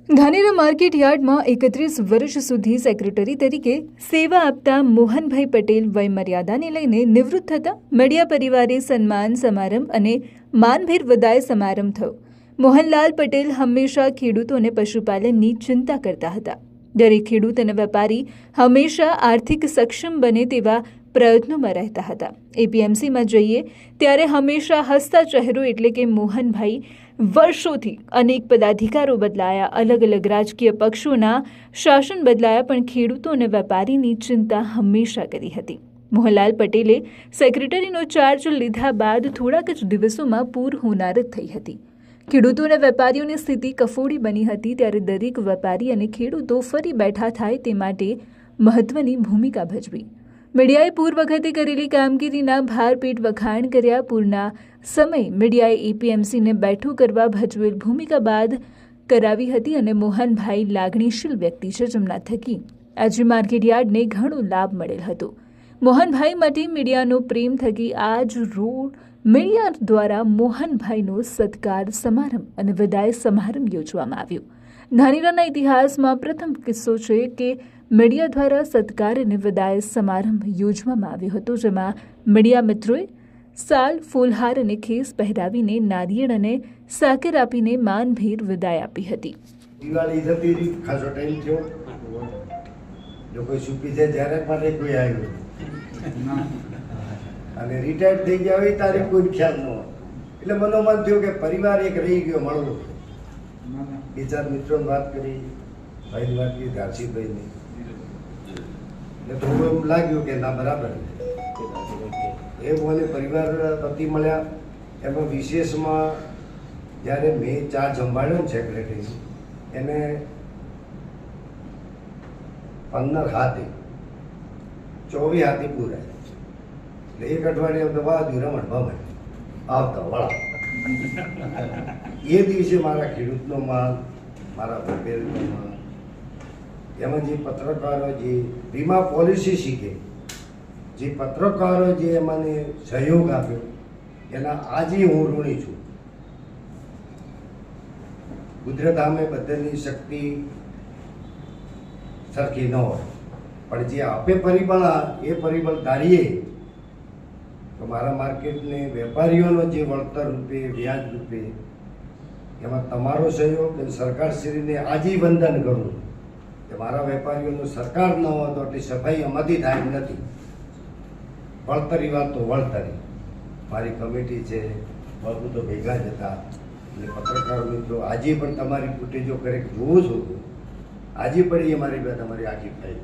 Dhanera market યાર્ડમાં 31 વર્ષ સુધી સેક્રેટરી તરીકે સેવા આપતા મોહનભાઈ પટેલ વયમર્યાદાને લઈને નિવૃત્ત થતા મીડિયા પરિવારે સન્માન સમારંભ અને માનભેર વિદાય સમારંભ થયો. મોહનલાલ પટેલ હંમેશા ખેડૂતો અને પશુપાલનની ચિંતા કરતા હતા. દરેક ખેડૂત અને વેપારી હંમેશા આર્થિક સક્ષમ બને તેવા પ્રયત્નોમાં રહેતા હતા. એપીએમસીમાં જઈએ ત્યારે હંમેશા હસતા ચહેરો એટલે કે મોહનભાઈ. વર્ષોથી અનેક પદાધિકારો બદલાયા, અલગ અલગ રાજકીય પક્ષોના શાસન બદલાયા, પણ ખેડૂતો અને વેપારીની ચિંતા હંમેશા કરી હતી. મોહનલાલ પટેલે સેક્રેટરીનો ચાર્જ લીધા બાદ થોડાક જ દિવસોમાં પૂર હોનારત થઈ હતી. ખેડૂતો અને વેપારીઓની સ્થિતિ કફોડી બની હતી. ત્યારે દરેક વેપારી અને ખેડૂતો ફરી બેઠા થાય તે માટે મહત્વની ભૂમિકા ભજવી. મીડિયાએ પૂર વખતે કરેલી કામગીરીના ભારપેટ વખાણ કર્યા. પૂરના સમયે મીડિયાએ એપીએમસીને બેઠું કરવા ભજવેલ ભૂમિકા બાદ કરાવી હતી અને મોહનભાઈ લાગણીશીલ વ્યક્તિ છે, જેમના થકી આજે માર્કેટયાર્ડને ઘણો લાભ મળેલ હતો. મોહનભાઈ માટે મીડિયાનો પ્રેમ થકી આજ રોજ મીડિયા દ્વારા મોહનભાઈનો સત્કાર સમારંભ અને વિદાય સમારંભ યોજવામાં આવ્યો. ધાનેરાના ઇતિહાસમાં પ્રથમ કિસ્સો છે કે મીડિયા દ્વારા સત્કાર અને વિદાય સમારંભ યોજવામાં આવ્યો હતો, જેમાં મીડિયા મિત્રોએ સાલ, ફૂલહાર અને ખેસ પહેરાવીને નારિયેળ અને સાકર આપીને માનભેર વિદાય આપી હતી. દિવાળી જતી રહી, ખાસો ટાઈમ થયો. જો કોઈ સુપી છે જ્યારે માટે કોઈ આવ્યું અને રિટાયર્ડ થઈ ગયા હોય તારે કોઈ ખ્યાલ ન હોય. એટલે મનોમન થયું કે પરિવાર એક રહી ગયો મળવો. બે ચાર મિત્રોને વાત કરી, ભાઈની વાત કરી, ધારસીભાઈની, એટલે થોડું એમ લાગ્યું કે ના બરાબર એ મને પરિવાર પતિ મળ્યા. એમાં વિશેષમાં જ્યારે મેં ચાર્જ સંભાળ્યો ને સેક્રેટરી, એને 15 હાથી 24 હાથી પૂરાય. એટલે એક અઠવાડિયે તો વાદ્યું રમણભા મળે આવતા વળા. એ દિવસે મારા ખેડૂતનો માલ, મારા વેપારીનો માલ, એમાં જે પત્રકારો જે વીમા પોલિસી શીખે, જે પત્રકારો જે મને સહયોગ આપ્યો, એના આજે હું ઋણી છું. કુદરત સામે બધાની શક્તિ સરખી ન હોય, પણ જે આપે પરિબળ એ પરિબળ ધારીએ તો મારા માર્કેટને વેપારીઓનો જે વળતર રૂપે, વ્યાજ રૂપે, એમાં તમારો સહયોગ અને સરકારશ્રીને આજે વંદન કરું કે મારા વેપારીઓનો સરકાર ન હોય તો એટલી સફાઈ અમારી થાય એમ નથી. વળતરી વાત તો વળતરી. મારી કમિટી છે, બધું તો ભેગા જ હતા. અને પત્રકાર મિત્રો આજે પણ તમારી ફૂટેજો કરે જોઉં છું. આજે પણ એ મારી તમારી આખી ફાઈલ